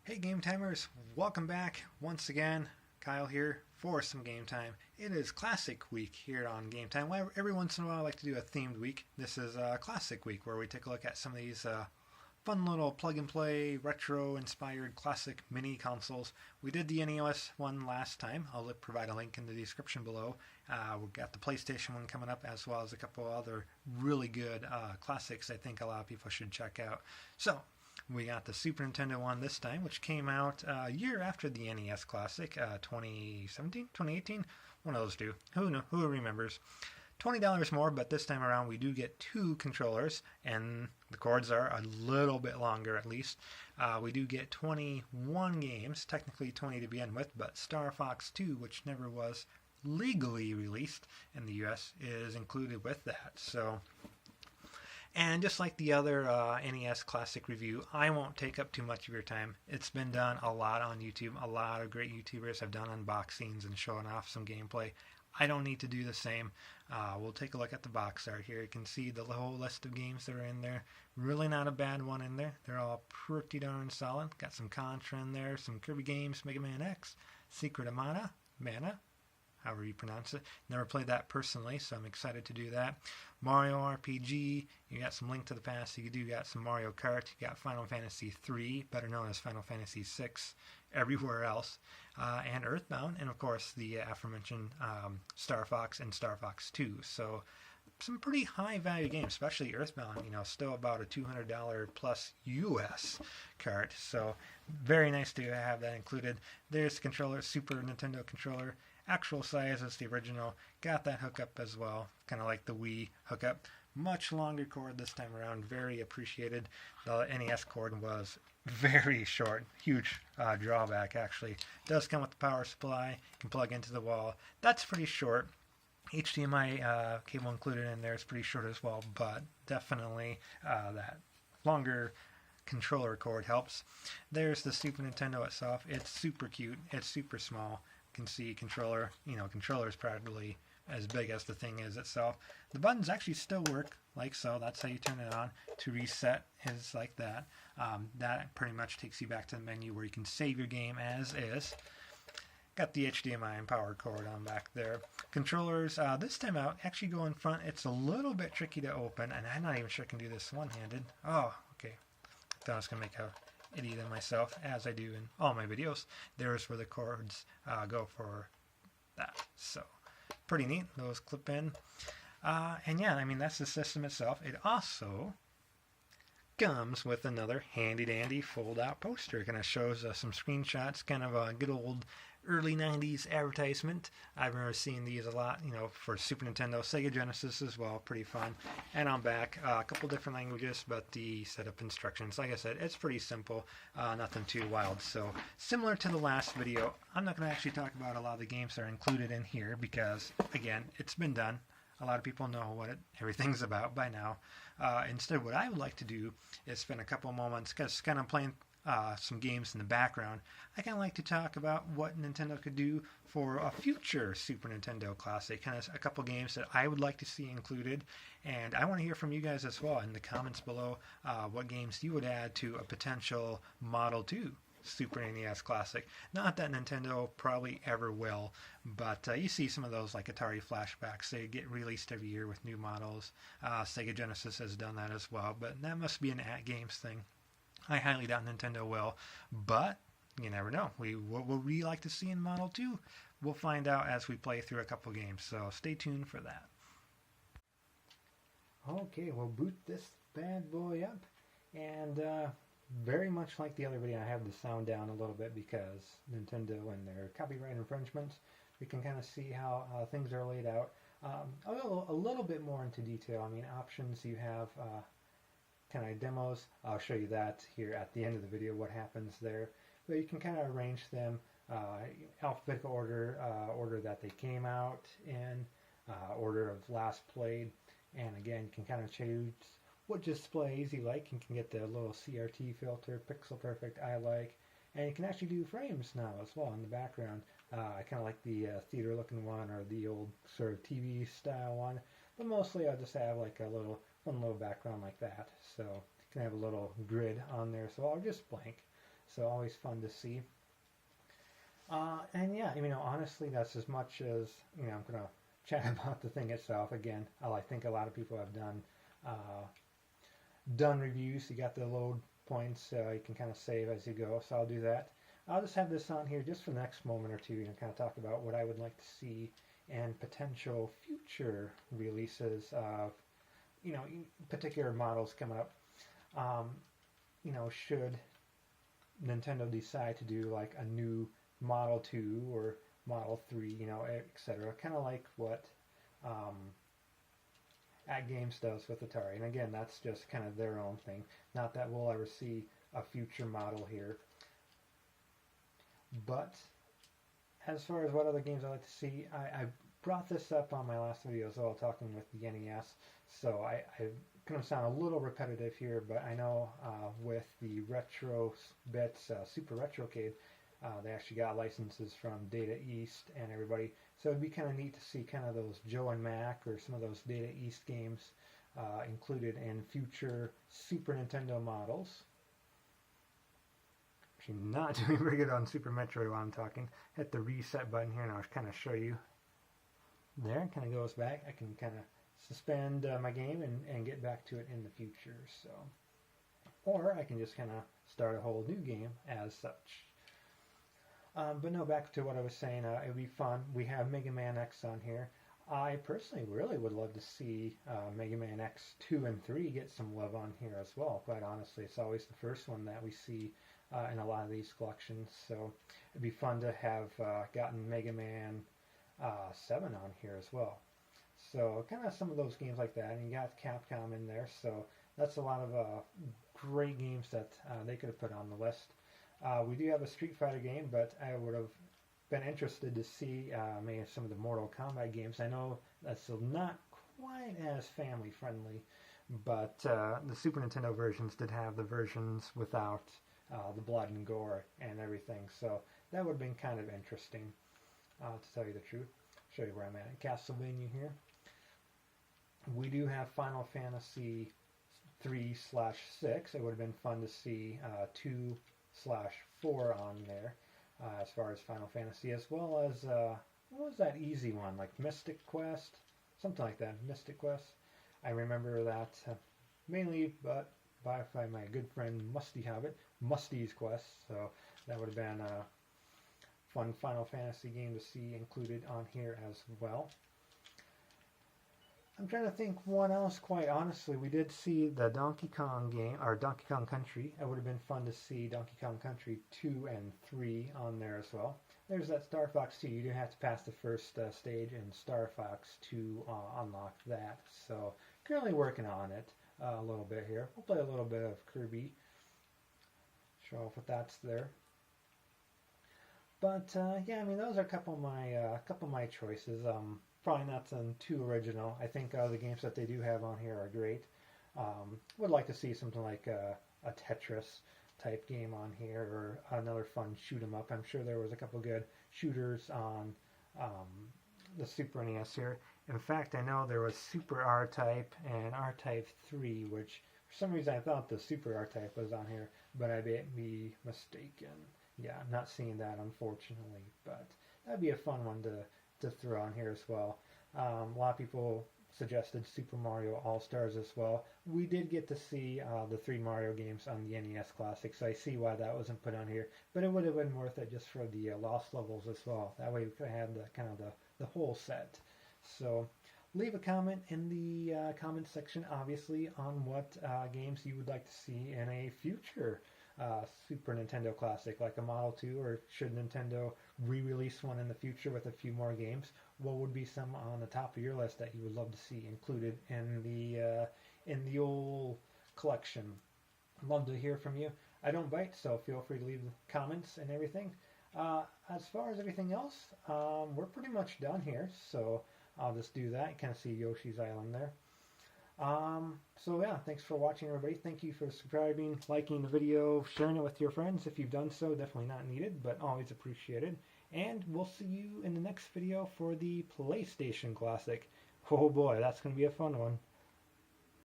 Hey Game Timers, welcome back once again. Kyle here for some game time. It is Classic Week here on Game Time. Every once in a while I like to do a themed week. This is Classic Week where we take a look at some of these fun little plug and play retro inspired classic mini consoles. We did the NES one last time. I'll provide a link in the description below. We've got the PlayStation one coming up as well as a couple other really good classics I think a lot of people should check out. So we got the Super Nintendo one this time, which came out a year after the NES Classic, 2017, 2018, one of those two. Who remembers? $20 more, but this time around we do get two controllers, and the cords are a little bit longer at least. We do get 21 games, technically 20 to begin with, but Star Fox 2, which never was legally released in the US, is included with that. So. And just like the other NES Classic review, I won't take up too much of your time. It's been done a lot on YouTube. A lot of great YouTubers have done unboxings and showing off some gameplay. I don't need to do the same. We'll take a look at the box art here. You can see the whole list of games that are in there. Really not a bad one in there. They're all pretty darn solid. Got some Contra in there, some Kirby games, Mega Man X, Secret of Mana, however you pronounce it. Never played that personally, so I'm excited to do that. Mario RPG, you got some Link to the Past, you do got some Mario Kart, you got Final Fantasy 3, better known as Final Fantasy 6, everywhere else, and Earthbound, and of course the aforementioned Star Fox and Star Fox 2. So some pretty high value games, especially Earthbound, still about a $200 plus US cart. So very nice to have that included. There's the controller, Super Nintendo controller. Actual size as the original. Got that hookup as well, kind of like the Wii hookup. Much longer cord this time around, very appreciated. The NES cord was very short, huge drawback actually. Does come with the power supply, you can plug into the wall. That's pretty short. HDMI cable included in there is pretty short as well, but definitely that longer controller cord helps. There's the Super Nintendo itself. It's super cute, it's super small. Can see controller is probably as big as the thing is itself. The buttons actually still work like so. That's how you turn it on. To reset is like that. That pretty much takes you back to the menu where you can save your game as is. Got the HDMI and power cord on back there. Controllers this time out actually go in front. It's a little bit tricky to open, and I'm not even sure I can do this one-handed. Oh, okay. Thought I was gonna make a idiot of myself, as I do in all my videos. There's where the cords go for that. So pretty neat. Those clip in. And yeah, I mean, that's the system itself. It also comes with another handy dandy fold out poster. It kind of shows some screenshots, kind of a good old early 90s advertisement. I remember seeing these a lot, for Super Nintendo, Sega Genesis as well, pretty fun. And on back, a couple different languages, but the setup instructions, like I said, it's pretty simple, nothing too wild. So similar to the last video, I'm not going to actually talk about a lot of the games that are included in here because, again, it's been done. A lot of people know what everything's about by now. Instead, what I would like to do is spend a couple moments just kind of playing some games in the background. I kind of like to talk about what Nintendo could do for a future Super Nintendo Classic, kind of a couple games that I would like to see included, and I want to hear from you guys as well in the comments below what games you would add to a potential Model 2 Super NES Classic. Not that Nintendo probably ever will, but you see some of those like Atari flashbacks. They get released every year with new models. Sega Genesis has done that as well, but that must be an at-games thing. I highly doubt Nintendo will, but you never know. What would we like to see in Model 2? We'll find out as we play through a couple games, so stay tuned for that. Okay, we'll boot this bad boy up, and very much like the other video, I have the sound down a little bit because Nintendo and their copyright infringements, we can kind of see how things are laid out. A little bit more into detail. I mean, options you have kind of demos. I'll show you that here at the end of the video, what happens there. But you can kind of arrange them alphabetical order, order that they came out in, order of last played, and again, you can kind of choose what displays you like. You can get the little CRT filter, pixel perfect I like, and you can actually do frames now as well in the background. I kind of like the theater looking one or the old sort of TV style one, but mostly I'll just have like a one little background like that. So you can have a little grid on there, so I'll just blank. so always fun to see. And yeah, honestly, that's as much as, I'm going to chat about the thing itself. Again, I think a lot of people have done reviews. You got the load points, you can kind of save as you go, so I'll do that. I'll just have this on here just for the next moment or two, kind of talk about what I would like to see and potential future releases of, particular models coming up. Should Nintendo decide to do like a new Model 2 or Model 3, etc. Kind of like what At Games does with Atari. And again, that's just kind of their own thing. Not that we'll ever see a future model here. But as far as what other games I like to see, I brought this up on my last video as well, talking with the NES. So I going to sound a little repetitive here, but I know with the Retro Bits Super Retrocade, they actually got licenses from Data East and everybody. So it'd be kind of neat to see kind of those Joe and Mac or some of those Data East games included in future Super Nintendo models. Actually not doing very good on Super Metroid while I'm talking. Hit the reset button here and I'll kind of show you. There, it kind of goes back. I can kind of suspend my game and get back to it in the future. So, or I can just kind of start a whole new game as such. But no, back to what I was saying, it would be fun. We have Mega Man X on here. I personally really would love to see Mega Man X 2 and 3 get some love on here as well, quite honestly. It's always the first one that we see in a lot of these collections, so it'd be fun to have gotten Mega Man 7 on here as well. So kind of some of those games like that, and you got Capcom in there, so that's a lot of great games that they could have put on the list. We do have a Street Fighter game, but I would have been interested to see maybe some of the Mortal Kombat games. I know that's still not quite as family friendly, but the Super Nintendo versions did have the versions without the blood and gore and everything, so that would have been kind of interesting, to tell you the truth. Show you where I'm at. Castlevania here. We do have Final Fantasy 3/6. It would have been fun to see 2/4 on there as far as Final Fantasy, as well as what was that easy one, like Mystic Quest, something like that. Mystic Quest. I remember that mainly, but by my good friend Musty Hobbit, Musty's Quest. So that would have been a fun Final Fantasy game to see included on here as well. I'm trying to think what else, quite honestly. We did see the Donkey Kong game, or Donkey Kong Country. It would have been fun to see Donkey Kong Country 2 and 3 on there as well. There's that Star Fox 2. You do have to pass the first stage in Star Fox to unlock that. So currently working on it a little bit here. We'll play a little bit of Kirby. Show off what that's there. But yeah, I mean, those are a couple of my choices. Probably not too original. I think the games that they do have on here are great. Would like to see something like a Tetris type game on here, or another fun shoot 'em up. I'm sure there was a couple good shooters on the Super NES here. In fact, I know there was Super R-Type and R-Type 3, which for some reason I thought the Super R-Type was on here, but I may be mistaken. Yeah, I'm not seeing that, unfortunately, but that'd be a fun one to throw on here as well. A lot of people suggested Super Mario All-Stars as well. We did get to see the 3 Mario games on the NES Classic, so I see why that wasn't put on here, but it would have been worth it just for the Lost levels as well. That way we could have the kind of the whole set. So leave a comment in the comment section, obviously, on what games you would like to see in a future Super Nintendo Classic, like a Model 2, or should Nintendo re-release one in the future with a few more games? What would be some on the top of your list that you would love to see included in the old collection? I'd love to hear from you. I don't bite, so feel free to leave comments and everything. As far as everything else, we're pretty much done here, so I'll just do that. You kind of see Yoshi's Island there. So yeah, thanks for watching, everybody. Thank you for subscribing, liking the video, sharing it with your friends. If you've done so, definitely not needed, but always appreciated. And we'll see you in the next video for the PlayStation Classic. Oh boy, that's going to be a fun one.